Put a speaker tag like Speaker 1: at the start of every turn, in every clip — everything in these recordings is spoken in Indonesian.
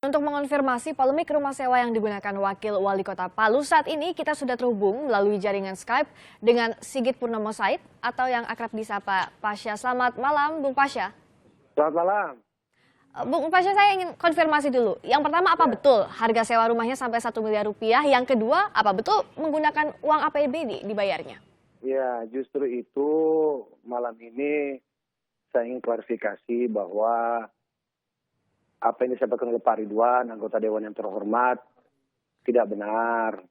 Speaker 1: Untuk mengonfirmasi polemik rumah sewa yang digunakan Wakil Wali Kota Palu, saat ini kita sudah terhubung melalui jaringan Skype dengan Sigit Purnomo Said atau yang akrab disapa Pasha. Selamat malam, Bung Pasha.
Speaker 2: Selamat malam.
Speaker 1: Bung Pasha, saya ingin konfirmasi dulu. Yang pertama, apa betul harga sewa rumahnya sampai 1 miliar rupiah? Yang kedua, apa betul menggunakan uang APBD dibayarnya?
Speaker 2: Ya, justru itu malam ini saya ingin klarifikasi bahwa apa yang disampaikan oleh Pak Ridwan, anggota Dewan yang terhormat, tidak benar.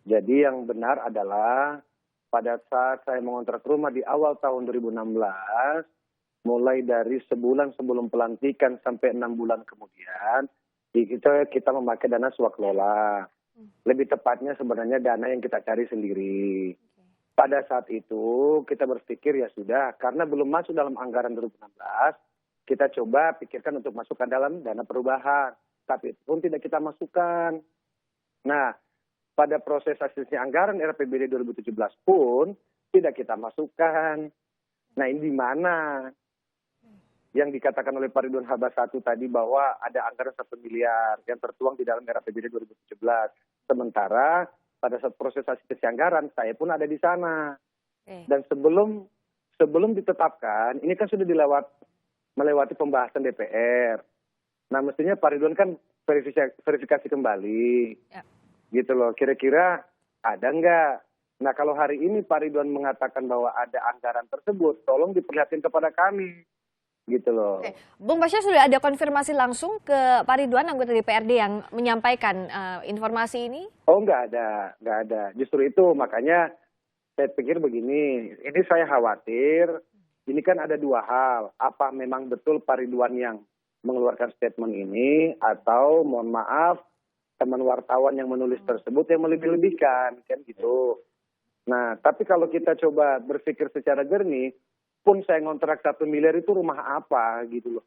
Speaker 2: Jadi yang benar adalah pada saat saya mengontrak rumah di awal tahun 2016, mulai dari sebulan sebelum pelantikan sampai 6 bulan kemudian, kita memakai dana swaklola. Lebih tepatnya sebenarnya dana yang kita cari sendiri. Pada saat itu kita berpikir ya sudah, karena belum masuk dalam anggaran 2016, kita coba pikirkan untuk masukkan dalam dana perubahan. Tapi itu pun tidak kita masukkan. Nah, pada proses asesmen anggaran RAPBD 2017 pun tidak kita masukkan. Nah, ini di mana yang dikatakan oleh Pak Ridwan Habas I tadi bahwa ada anggaran 1 miliar yang tertuang di dalam RAPBD 2017. Sementara pada saat proses asesmen anggaran saya pun ada di sana. Dan sebelum ditetapkan, ini kan sudah melewati pembahasan DPR. Nah, mestinya Pak Ridwan kan verifikasi kembali. Ya. Gitu loh, kira-kira ada nggak? Nah, kalau hari ini Pak Ridwan mengatakan bahwa ada anggaran tersebut, tolong diperlihatkan kepada kami. Gitu loh.
Speaker 1: Oke. Bung Pasha, sudah ada konfirmasi langsung ke Pak Ridwan, anggota DPRD yang menyampaikan informasi ini?
Speaker 2: Oh, nggak ada. Justru itu, makanya saya pikir begini, ini saya khawatir, ini kan ada dua hal. Apa memang betul Pak Ridwan yang mengeluarkan statement ini, atau mohon maaf, teman wartawan yang menulis tersebut yang melebih-lebihkan, kan gitu. Nah, tapi kalau kita coba berpikir secara jernih, pun saya ngontrak 1 miliar itu rumah apa gitu loh.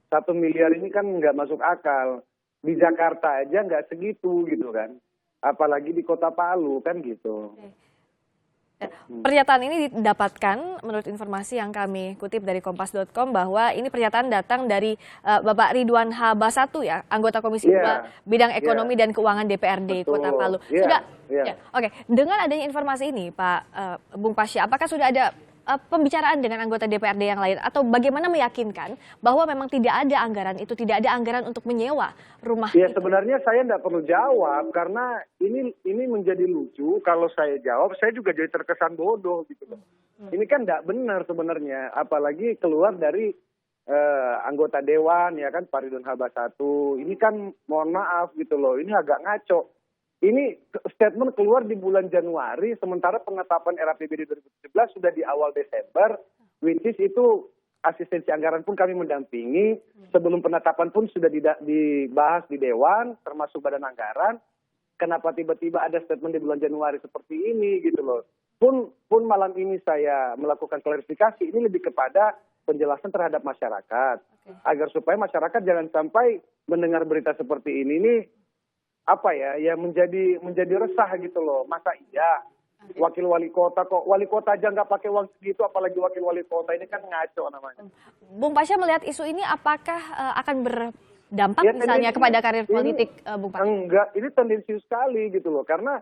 Speaker 2: 1 miliar ini kan nggak masuk akal. Di Jakarta aja nggak segitu gitu kan. Apalagi di Kota Palu kan gitu.
Speaker 1: Pernyataan ini didapatkan menurut informasi yang kami kutip dari kompas.com bahwa ini pernyataan datang dari Bapak Ridwan Habas I ya, anggota Komisi 2 Bidang Ekonomi dan Keuangan DPRD Kota Palu. Oke, dengan adanya informasi ini Pak Bung Pasha, apakah sudah ada pembicaraan dengan anggota DPRD yang lain atau bagaimana meyakinkan bahwa memang tidak ada anggaran itu, tidak ada anggaran untuk menyewa rumah
Speaker 2: ya,
Speaker 1: itu?
Speaker 2: Sebenarnya saya tidak perlu jawab karena ini menjadi lucu. Kalau saya jawab, saya juga jadi terkesan bodoh gitu. Ini kan tidak benar sebenarnya, apalagi keluar dari anggota Dewan ya kan, Pak Ridwan Habas I. Ini kan mohon maaf gitu loh, ini agak ngaco. Ini statement keluar di bulan Januari, sementara penetapan RAPBD 2017 sudah di awal Desember, which is itu asistensi anggaran pun kami mendampingi, sebelum penetapan pun sudah dibahas di Dewan, termasuk Badan Anggaran. Kenapa tiba-tiba ada statement di bulan Januari seperti ini gitu loh. Pun malam ini saya melakukan klarifikasi, ini lebih kepada penjelasan terhadap masyarakat. Agar supaya masyarakat jangan sampai mendengar berita seperti ini nih, menjadi resah gitu loh. Masa iya wakil wali kota kok, wali kota aja nggak pakai uang segitu, apalagi wakil wali kota, ini kan ngaco namanya.
Speaker 1: Bung Pasha, melihat isu ini apakah akan berdampak misalnya kepada karir politik Bung Pasha?
Speaker 2: Enggak, ini tendensius sekali gitu loh, karena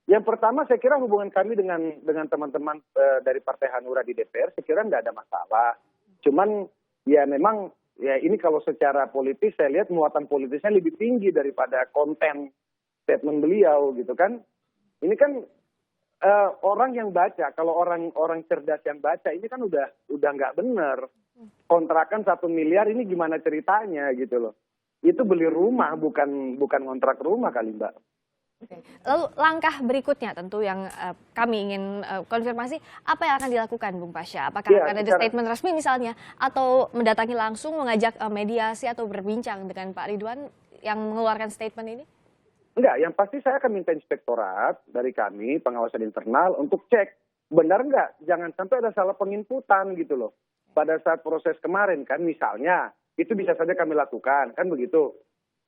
Speaker 2: yang pertama saya kira hubungan kami dengan teman-teman dari Partai Hanura di DPR, saya kira nggak ada masalah. Cuman ya memang ya ini kalau secara politis saya lihat muatan politisnya lebih tinggi daripada konten statement beliau gitu kan. Ini kan orang yang baca, kalau orang cerdas yang baca ini kan udah nggak benar. Kontrakan 1 miliar ini gimana ceritanya gitu loh. Itu beli rumah bukan kontrak rumah kali Mbak.
Speaker 1: Lalu langkah berikutnya tentu yang kami ingin konfirmasi, apa yang akan dilakukan Bung Pasha? Apakah akan ada statement resmi misalnya, atau mendatangi langsung mengajak mediasi atau berbincang dengan Pak Ridwan yang mengeluarkan statement ini?
Speaker 2: Enggak, yang pasti saya akan minta inspektorat dari kami, pengawasan internal, untuk cek benar enggak, jangan sampai ada salah penginputan gitu loh. Pada saat proses kemarin kan misalnya, itu bisa saja kami lakukan, kan begitu.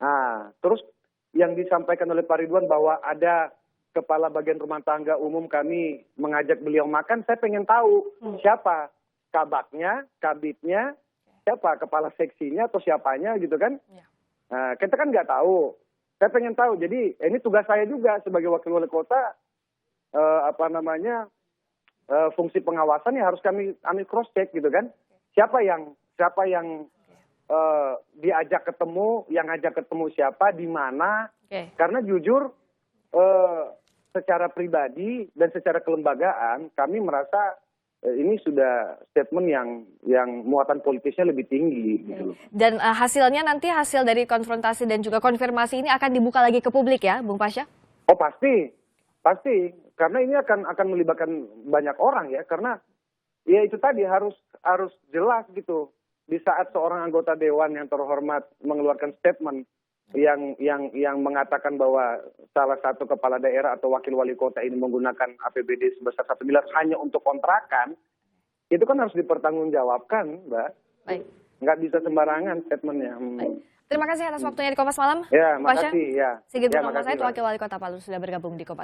Speaker 2: Nah, terus yang disampaikan oleh Pak Ridwan bahwa ada kepala bagian rumah tangga umum kami mengajak beliau makan, saya pengen tahu siapa kabaknya, kabitnya, siapa kepala seksinya atau siapanya gitu kan. Nah, kita kan nggak tahu. Saya pengen tahu. Jadi ini tugas saya juga sebagai wakil wali kota, fungsi pengawasan ya harus kami cross check gitu kan. Siapa yang diajak ketemu, yang ngajak ketemu siapa, di mana. Karena jujur secara pribadi dan secara kelembagaan kami merasa ini sudah statement yang muatan politisnya lebih tinggi gitu.
Speaker 1: Dan hasilnya nanti hasil dari konfrontasi dan juga konfirmasi ini akan dibuka lagi ke publik ya, Bung Pasha?
Speaker 2: Oh pasti, karena ini akan melibatkan banyak orang ya, karena ya itu tadi harus jelas gitu. Di saat seorang anggota dewan yang terhormat mengeluarkan statement yang mengatakan bahwa salah satu kepala daerah atau wakil wali kota ini menggunakan APBD sebesar 1 miliar hanya untuk kontrakan, itu kan harus dipertanggungjawabkan, Mbak.
Speaker 1: Baik.
Speaker 2: Nggak bisa sembarangan statementnya.
Speaker 1: Terima kasih atas waktunya di Kompas Malam.
Speaker 2: Ya, makasih. Ya.
Speaker 1: Sigit
Speaker 2: Ya,
Speaker 1: Purnomo
Speaker 2: makasih,
Speaker 1: Said,
Speaker 2: Pak.
Speaker 1: Wakil Wali Kota Palu sudah bergabung di Kompas.